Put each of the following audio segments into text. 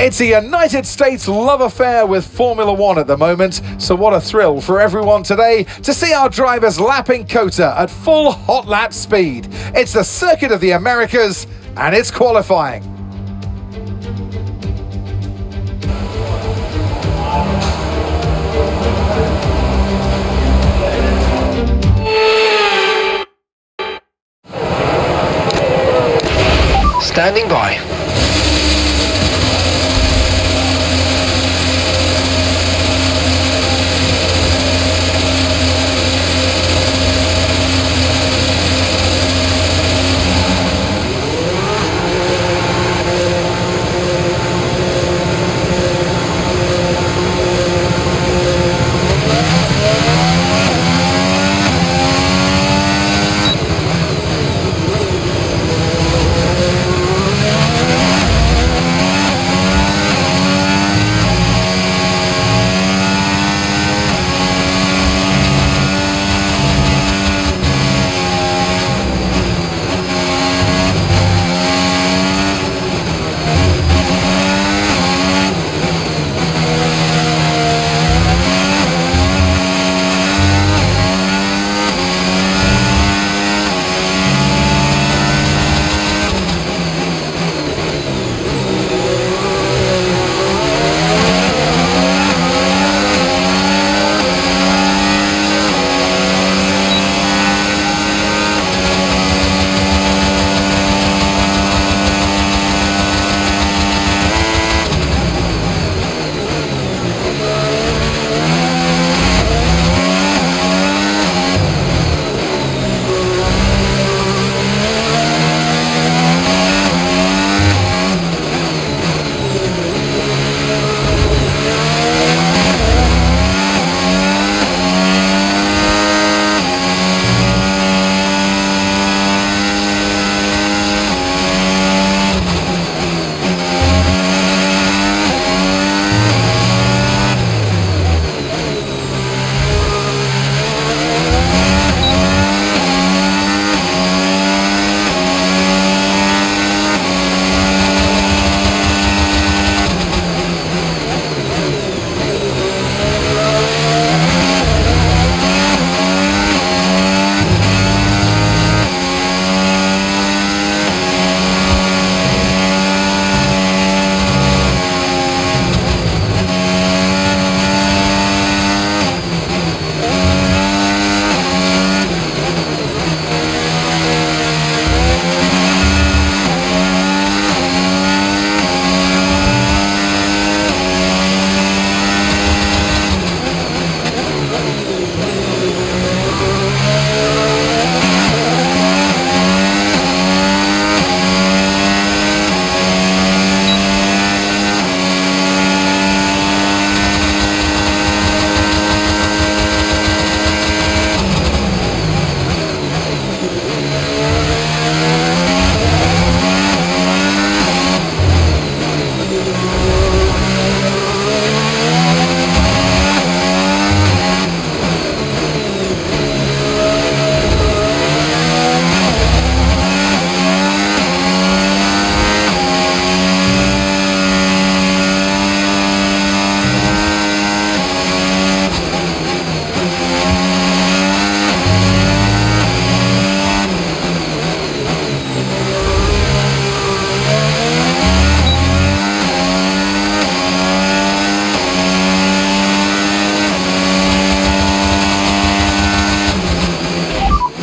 It's a United States love affair with Formula One at the moment, so what a thrill for everyone today to see our drivers lapping COTA at full hot lap speed. It's the Circuit of the Americas, and it's qualifying. Standing by.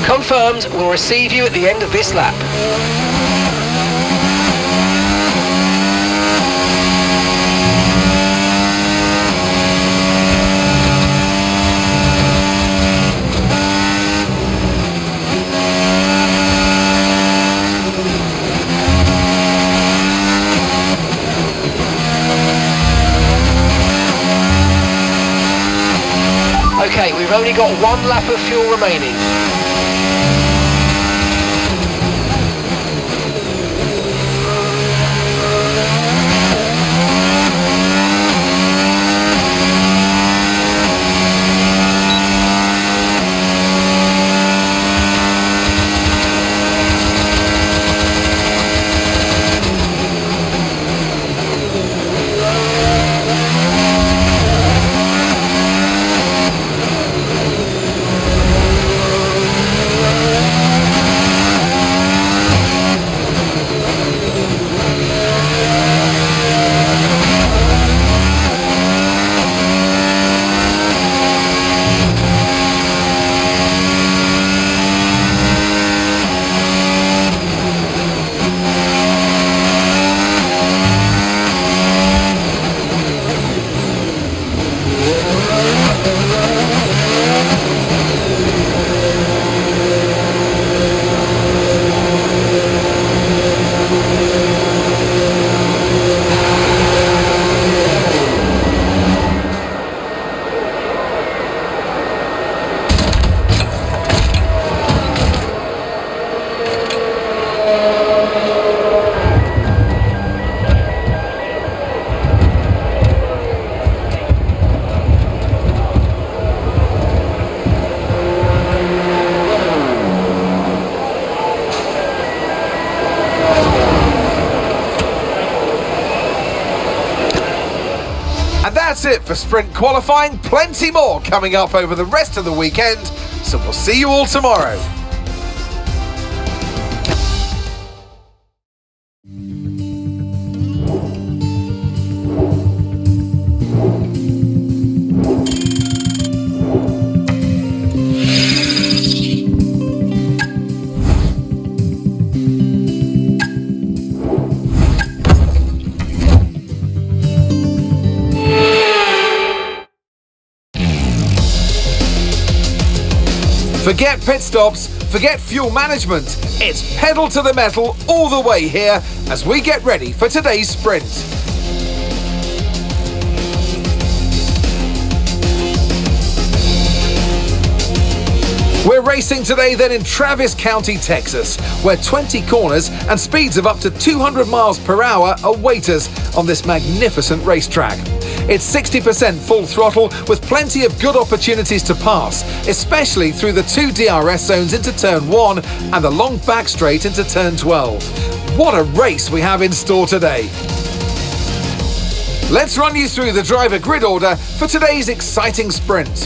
Confirmed, we'll receive you at the end of this lap. Okay, we've only got one lap of fuel remaining. it for sprint qualifying. Plenty more coming up over the rest of the weekend, so we'll see you all tomorrow. Forget pit stops, forget fuel management. It's pedal to the metal all the way here as we get ready for today's sprint. We're racing today then in Travis County, Texas, where 20 corners and speeds of up to 200 miles per hour await us on this magnificent racetrack. It's 60% full throttle with plenty of good opportunities to pass, especially through the 2 DRS zones into turn 1 and the long back straight into turn 12. What a race we have in store today. Let's run you through the driver grid order for today's exciting sprint.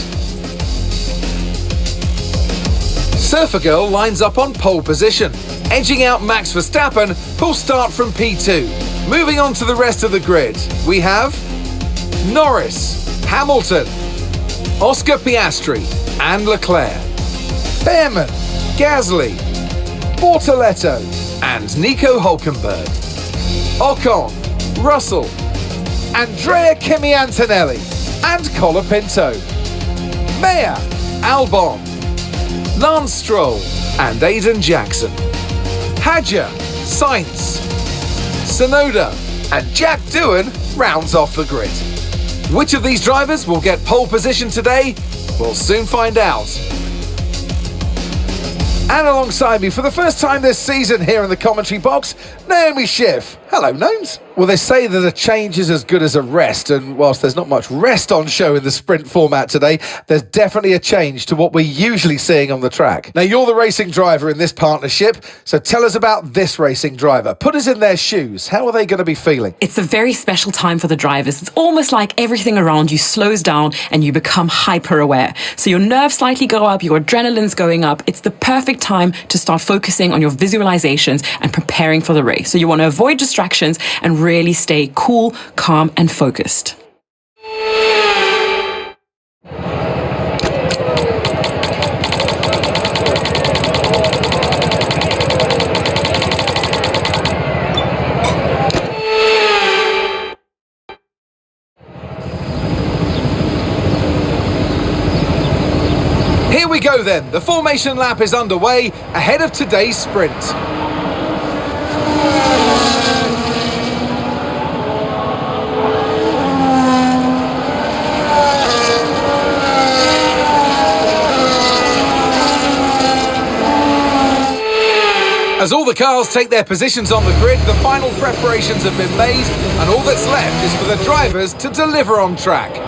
Surfer Girl lines up on pole position, edging out Max Verstappen, who'll start from P2. Moving on to the rest of the grid, we have Norris, Hamilton, Oscar Piastri and Leclerc, Behrman, Gasly, Bortoletto and Nico Hülkenberg, Ocon, Russell, Andrea Kimi Antonelli and Colapinto, Mayer, Albon, Lance Stroll and Aiden Jackson, Hadjar, Sainz, Sonoda and Jack Doohan rounds off the grid. Which of these drivers will get pole position today? We'll soon find out. And alongside me for the first time this season here in the commentary box, Naomi Schiff. Hello, Gnomes. Well, they say that a change is as good as a rest, and whilst there's not much rest on show in the sprint format today, there's definitely a change to what we're usually seeing on the track. Now, you're the racing driver in this partnership, so tell us about this racing driver. Put us in their shoes. How are they going to be feeling? It's a very special time for the drivers. It's almost like everything around you slows down and you become hyper aware. So your nerves slightly go up, your adrenaline's going up. It's the perfect time to start focusing on your visualizations and preparing for the race. So you want to avoid distractions and really stay cool, calm, and focused. Here we go then. The formation lap is underway ahead of today's sprint. As all the cars take their positions on the grid, the final preparations have been made, and all that's left is for the drivers to deliver on track.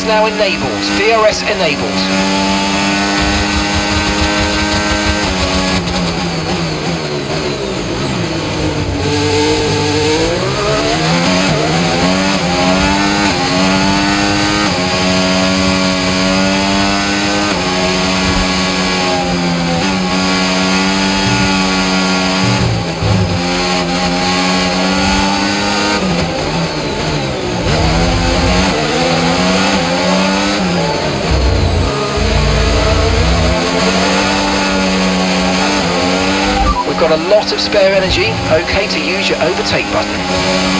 now enabled. DRS enabled. Got a lot of spare energy, okay to use your overtake button.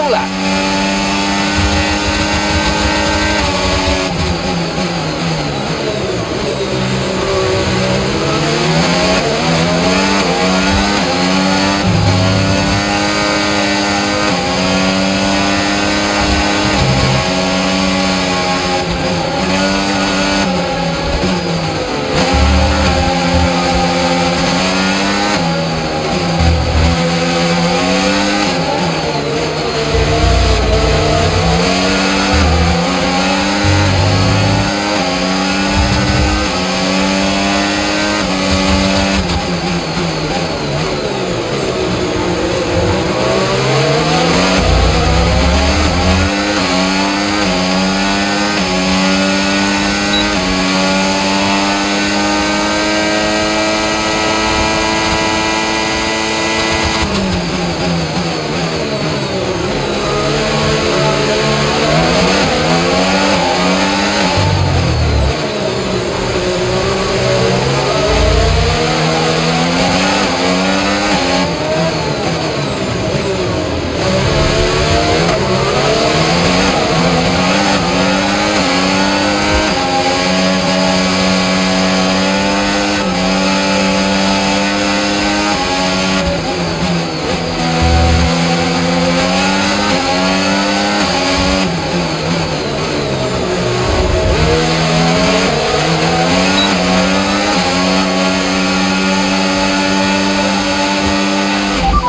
final lap.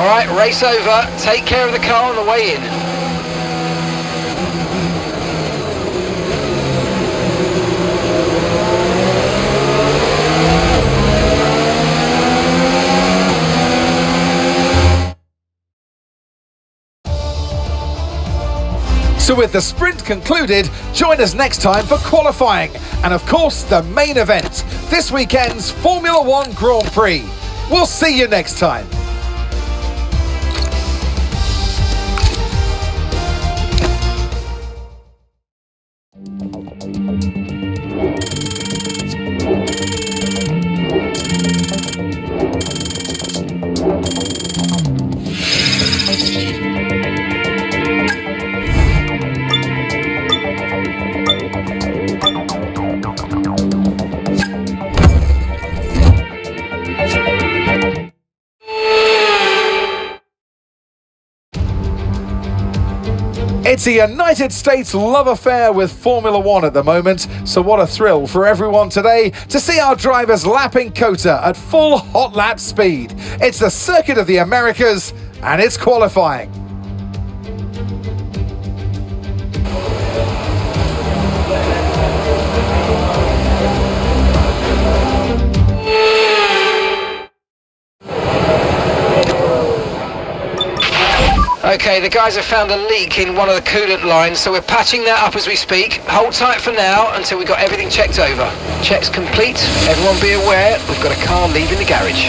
Right, race over. Take care of the car on the way in. So with the sprint concluded, join us next time for qualifying and of course the main event, this weekend's Formula One Grand Prix. We'll see you next time. It's a United States love affair with Formula One at the moment, so what a thrill for everyone today to see our drivers lapping COTA at full hot lap speed. It's the Circuit of the Americas and it's qualifying. Okay, the guys have found a leak in one of the coolant lines, so we're patching that up as we speak. Hold tight for now until we've got everything checked over. Check's complete. Everyone be aware, we've got a car leaving the garage.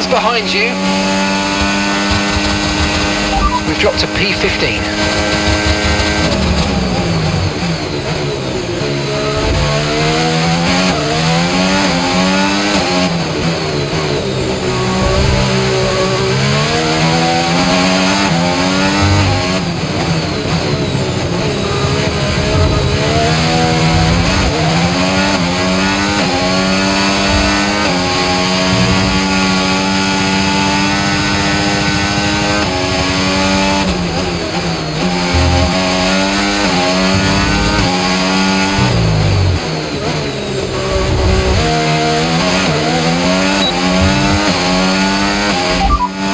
guns behind you. We've dropped to P15.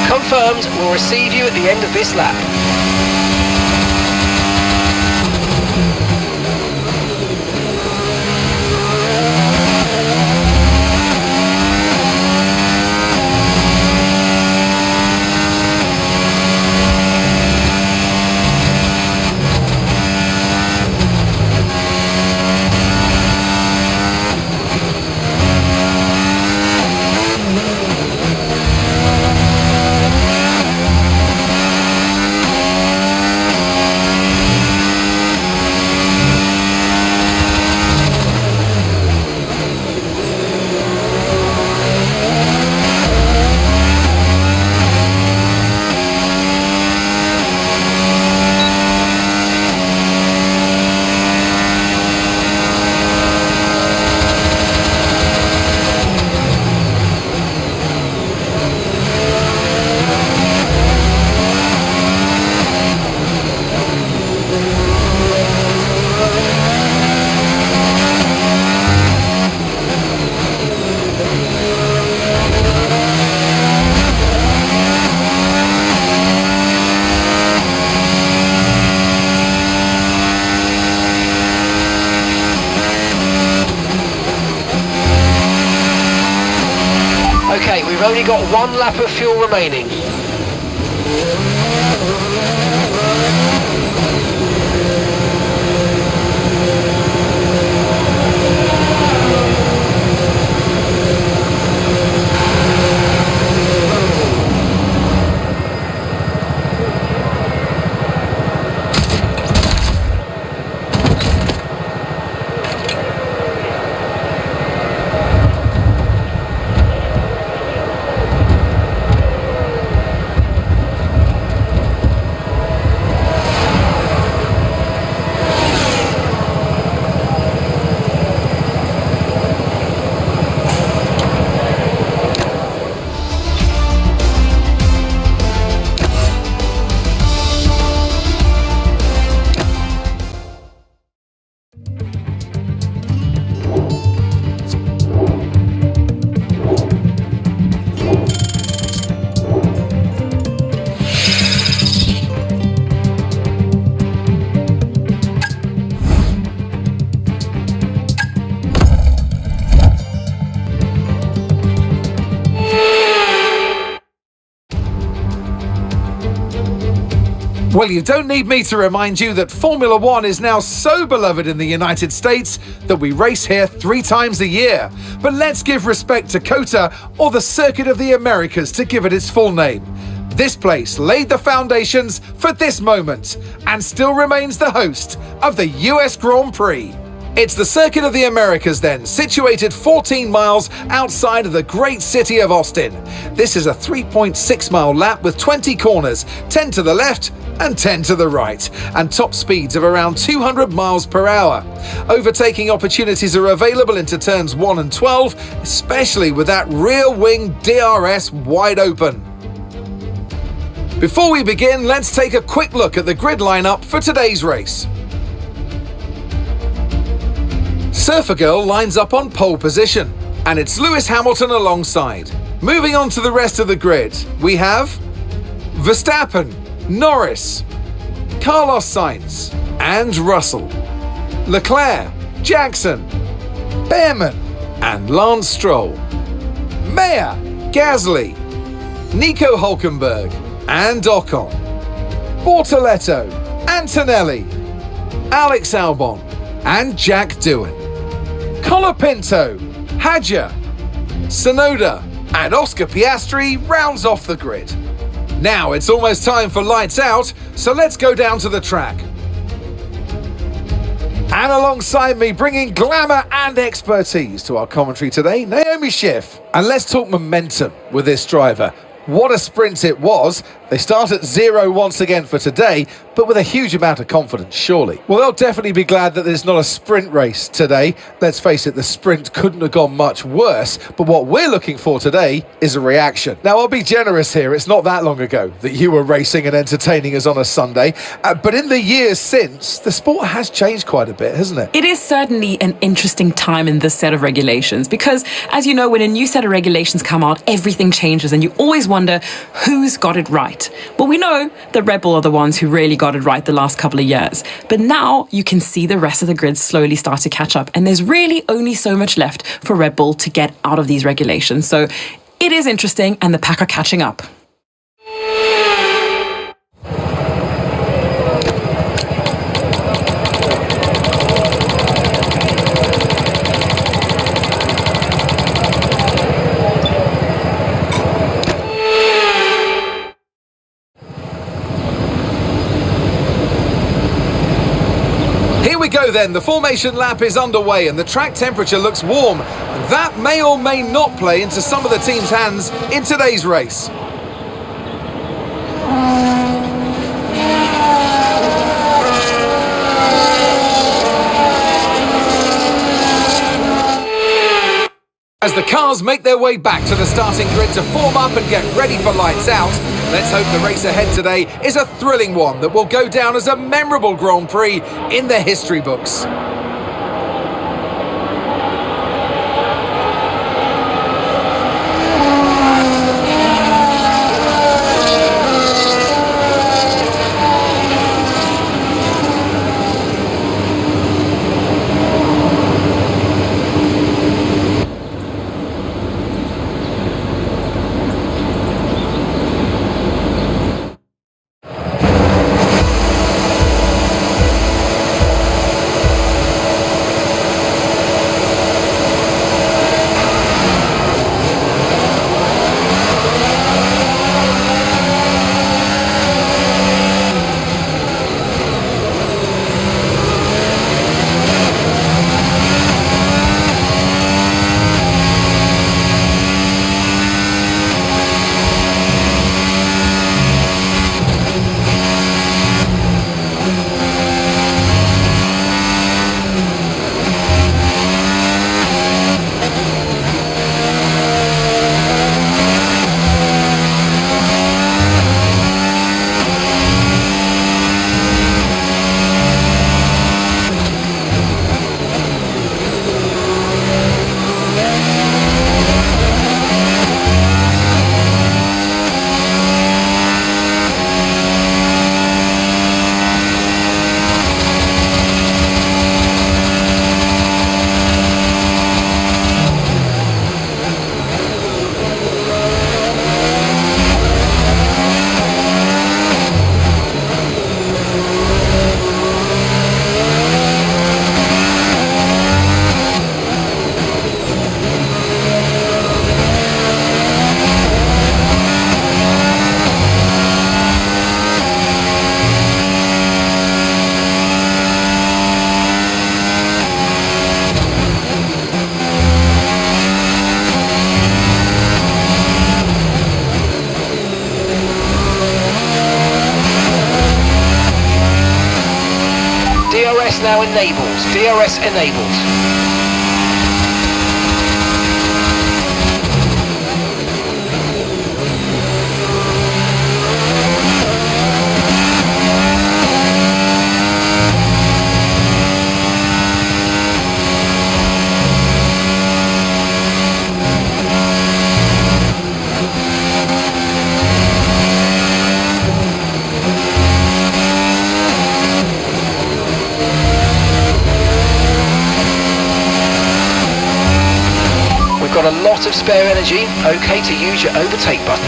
Confirmed, we'll receive you at the end of this lap. Okay, we've only got one lap of fuel remaining. Well, you don't need me to remind you that Formula One is now so beloved in the United States that we race here 3 times a year. But let's give respect to COTA, or the Circuit of the Americas, to give it its full name. This place laid the foundations for this moment and still remains the host of the US Grand Prix. It's the Circuit of the Americas then, situated 14 miles outside of the great city of Austin. This is a 3.6-mile lap with 20 corners, 10 to the left and 10 to the right, and top speeds of around 200 miles per hour. Overtaking opportunities are available into turns 1 and 12, especially with that rear wing DRS wide open. Before we begin, let's take a quick look at the grid lineup for today's race. Surfer Girl lines up on pole position, and it's Lewis Hamilton alongside. Moving on to the rest of the grid, we have Verstappen, Norris, Carlos Sainz and Russell, Leclerc, Jackson, Behrman and Lance Stroll, Mayer, Gasly, Nico Hülkenberg and Ocon, Bortoleto, Antonelli, Alex Albon and Jack Doohan, Colapinto, Hadjar, Sonoda, And Oscar Piastri rounds off the grid. Now it's almost time for lights out, so let's go down to the track. And alongside me, bringing glamour and expertise to our commentary today, Naomi Schiff. And let's talk momentum with this driver. What a sprint it was. They start at 0 once again for today, but with a huge amount of confidence, surely. Well, they'll definitely be glad that there's not a sprint race today. Let's face it, the sprint couldn't have gone much worse, but what we're looking for today is a reaction. Now, I'll be generous here. It's not that long ago that you were racing and entertaining us on a Sunday, but in the years since, the sport has changed quite a bit, hasn't it? It is certainly an interesting time in this set of regulations because, as you know, when a new set of regulations come out, everything changes and you always wonder who's got it right. Well, we know that Red Bull are the ones who really got it right the last couple of years. But now you can see the rest of the grid slowly start to catch up. And there's really only so much left for Red Bull to get out of these regulations. So it is interesting and the pack are catching up. Here we go then, the formation lap is underway and the track temperature looks warm. That may or may not play into some of the team's hands in today's race. As the cars make their way back to the starting grid to form up and get ready for lights out, let's hope the race ahead today is a thrilling one that will go down as a memorable Grand Prix in the history books. DRS now enabled. DRS enabled. Got a lot of spare energy, okay to use your overtake button.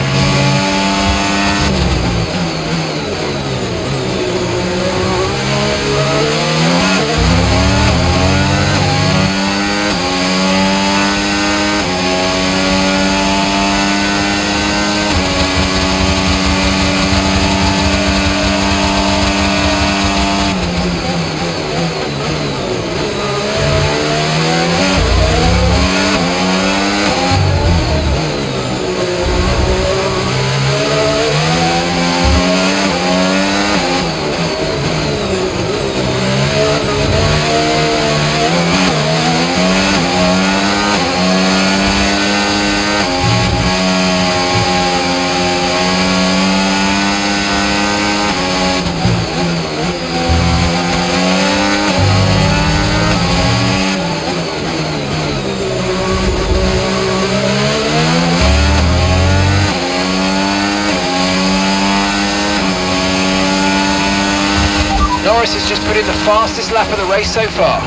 Norris has just put in the fastest lap of the race so far.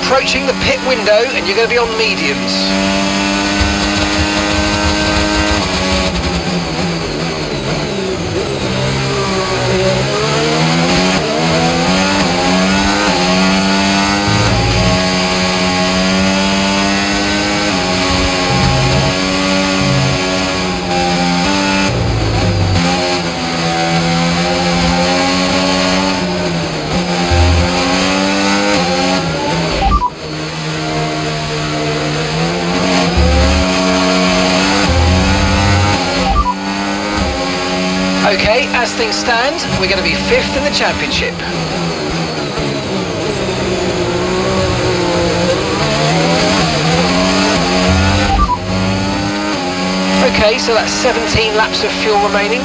Approaching the pit window and you're going to be on mediums. Okay, as things stand, we're going to be 5th in the championship. Okay, so that's 17 laps of fuel remaining.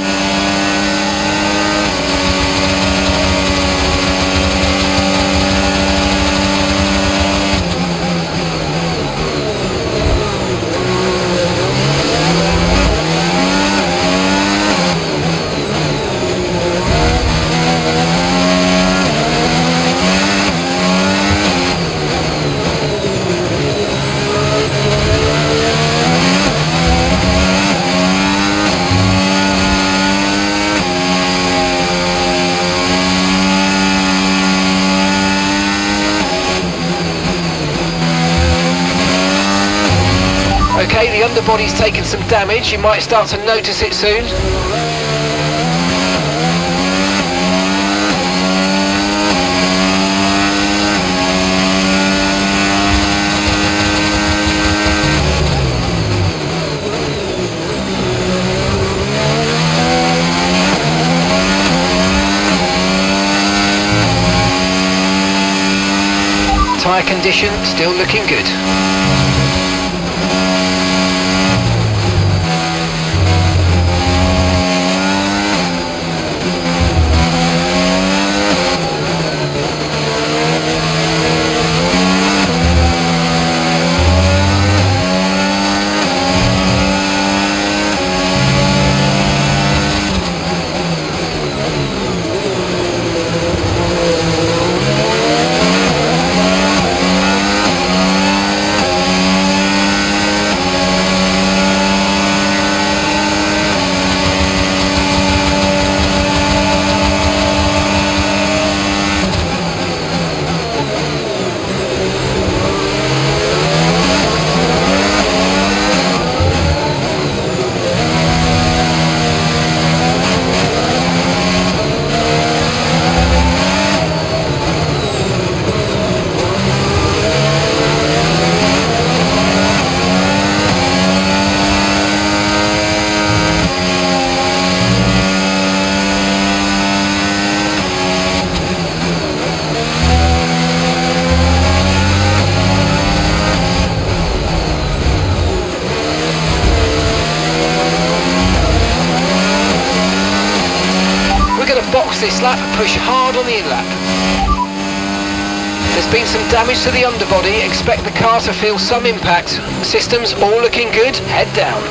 Okay, the underbody's taken some damage. You might start to notice it soon. Tyre condition still looking good. this lap, push hard on the in-lap. There's been some damage to the underbody, expect the car to feel some impact. Systems all looking good, head down.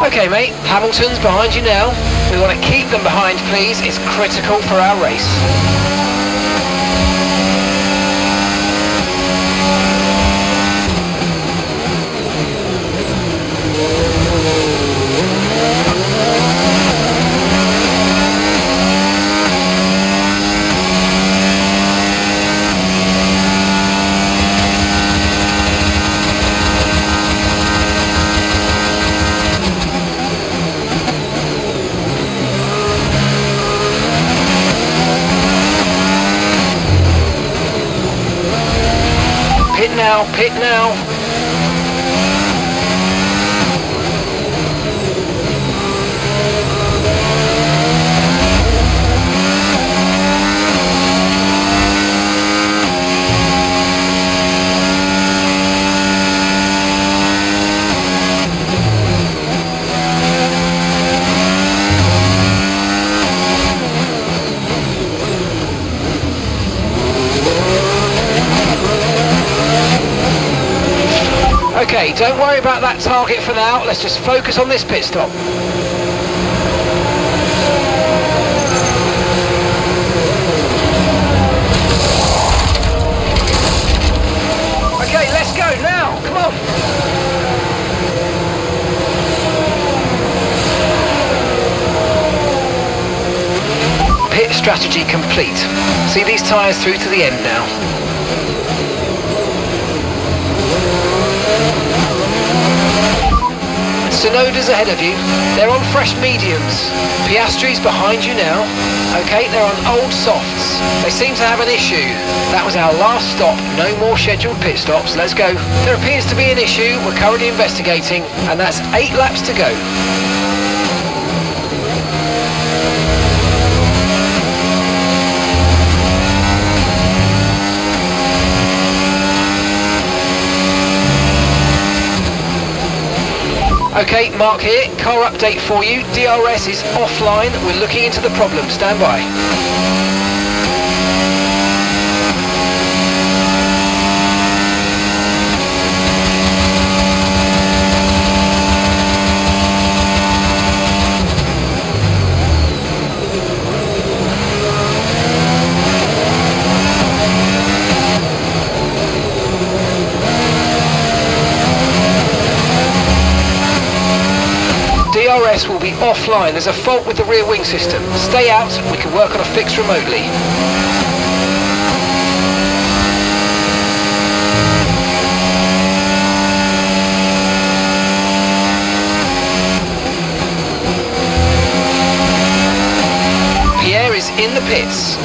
Okay mate, Hamilton's behind you now. We want to keep them behind please, it's critical for our race. Pit now. Okay, don't worry about that target for now, let's just focus on this pit stop. Okay, let's go now, come on. Pit strategy complete. See these tyres through to the end now. Sonoda's ahead of you. They're on fresh mediums. Piastri's behind you now. Okay, they're on old softs. They seem to have an issue. That was our last stop. No more scheduled pit stops. Let's go. There appears to be an issue. We're currently investigating, and that's 8 laps to go. Okay, Mark here, car update for you. DRS is offline, we're looking into the problem, stand by. DRS will be offline. There's a fault with the rear wing system. Stay out, we can work on a fix remotely. Pierre is in the pits.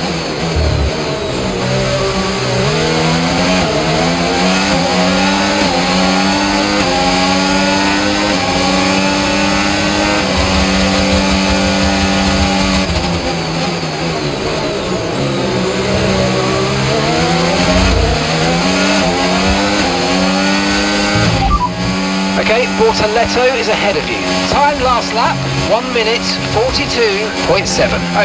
Okay, Bortoletto is ahead of you. Time last lap, 1 minute 42.7.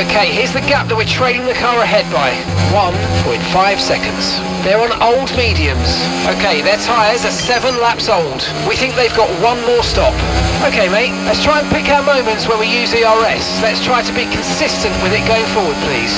Okay, here's the gap that we're trailing the car ahead by. 1.5 seconds. They're on old mediums. Okay, their tyres are 7 laps old. We think they've got 1 more stop. Okay, mate, let's try and pick our moments when we use ERS. Let's try to be consistent with it going forward, please.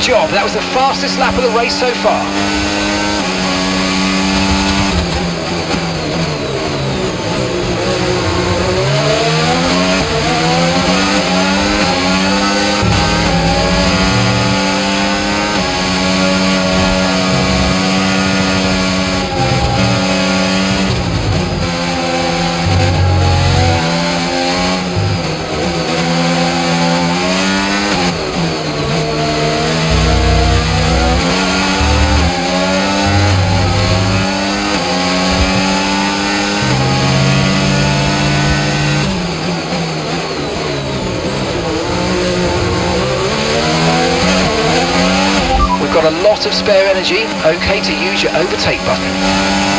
job. That was the fastest lap of the race so far. Got a lot of spare energy, okay to use your overtake button.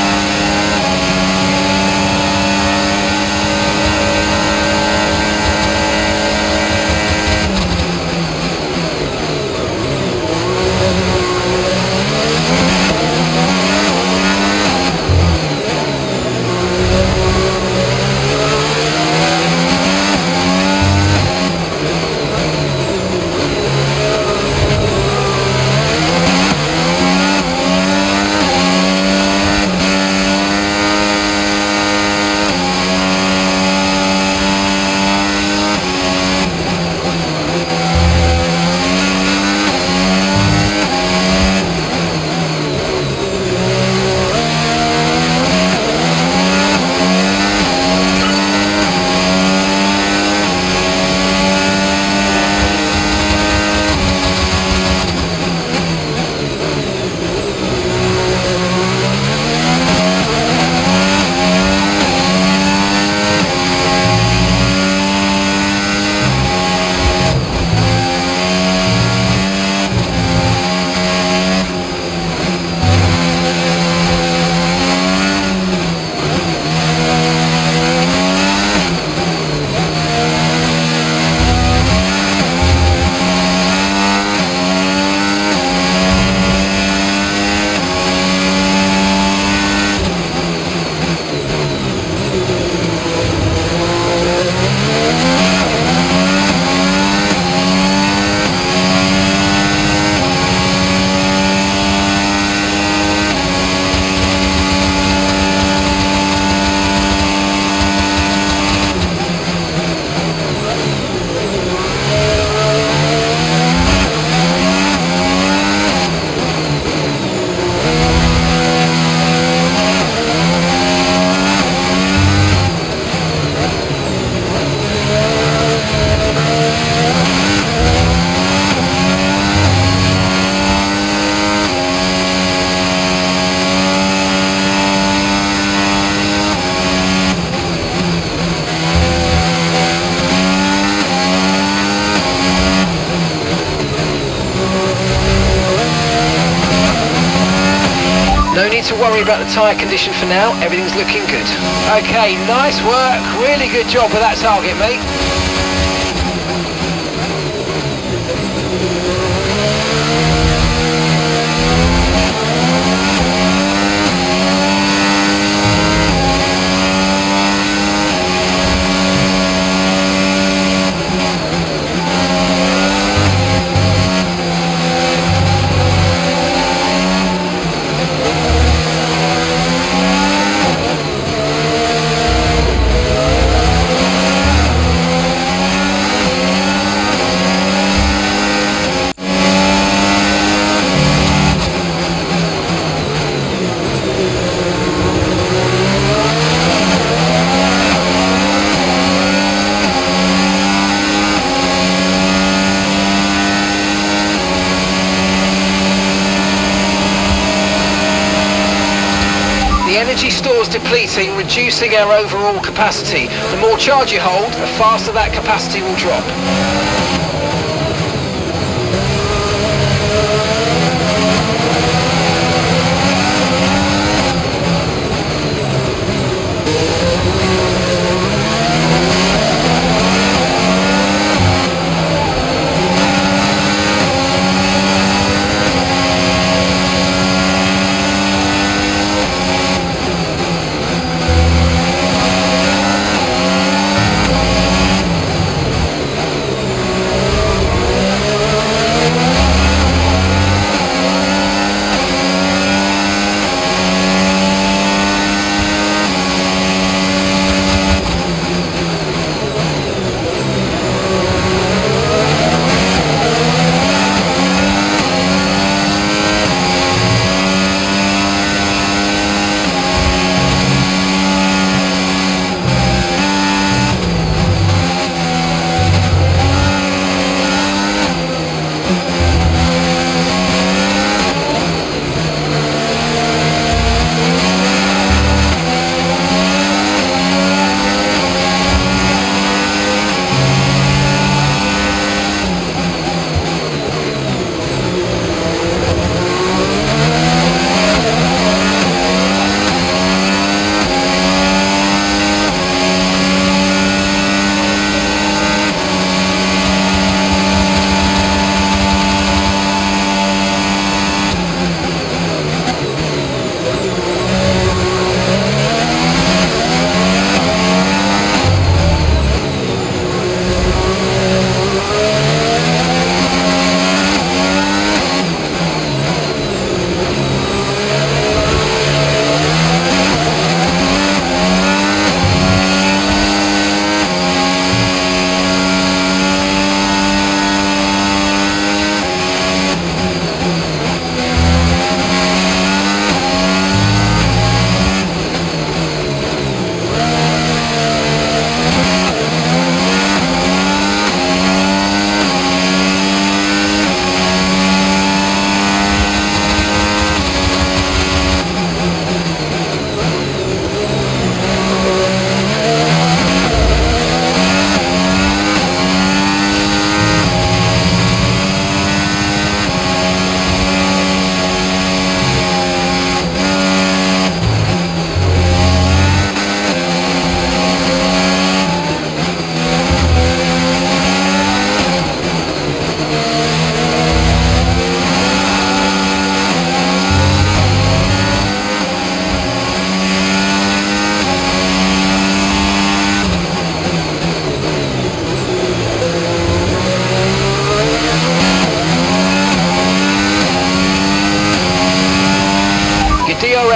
No need to worry about the tyre condition for now, everything's looking good. Okay, nice work, really good job with that target, mate. The energy store's depleting, reducing our overall capacity. The more charge you hold, the faster that capacity will drop.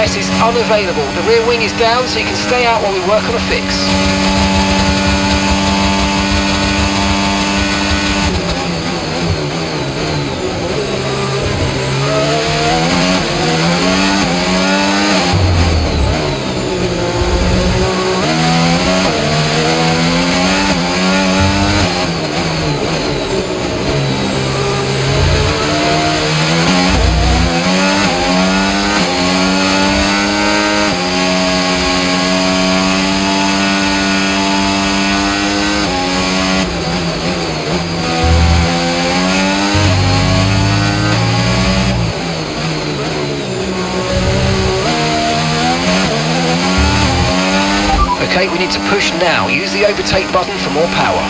DRS is unavailable. The rear wing is down, so you can stay out while we work on a fix. Okay, we need to push now. Use the overtake button for more power.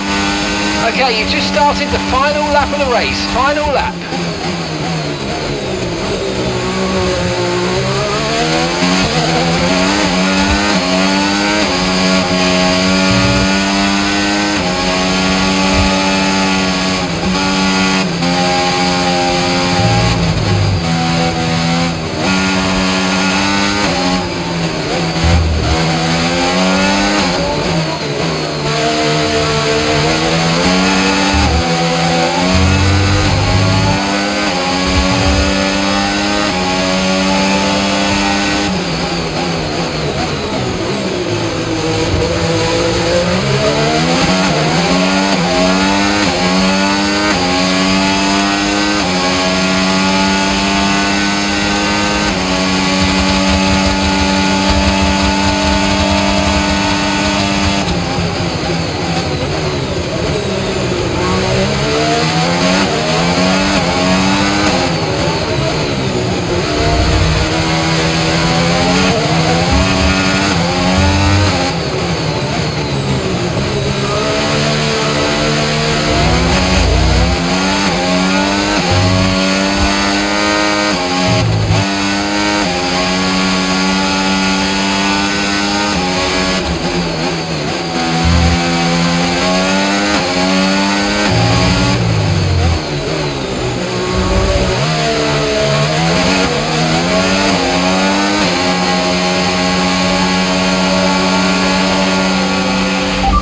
Okay, you've just started the final lap of the race. Final lap.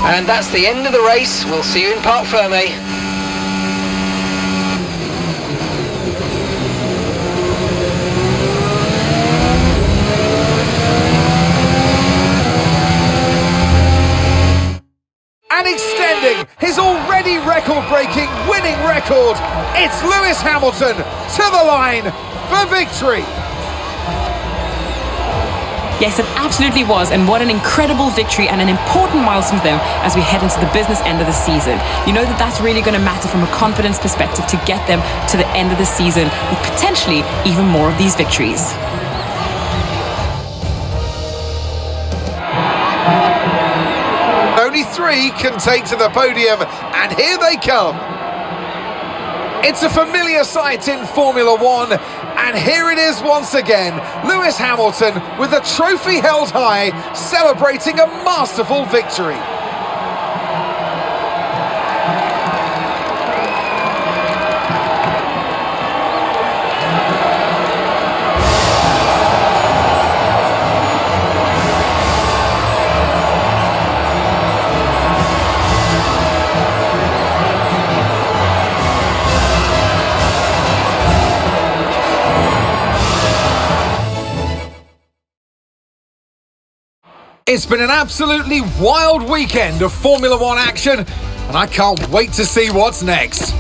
And that's the end of the race. We'll see you in Parc Fermé. And extending his already record-breaking winning record, it's Lewis Hamilton to the line for victory. Yes, it absolutely was, and what an incredible victory and an important milestone for them as we head into the business end of the season. You know that that's really going to matter from a confidence perspective to get them to the end of the season with potentially even more of these victories. Only 3 can take to the podium, and here they come. It's a familiar sight in Formula One, and here it is once again. Lewis Hamilton with the trophy held high, celebrating a masterful victory. It's been an absolutely wild weekend of Formula One action, and I can't wait to see what's next.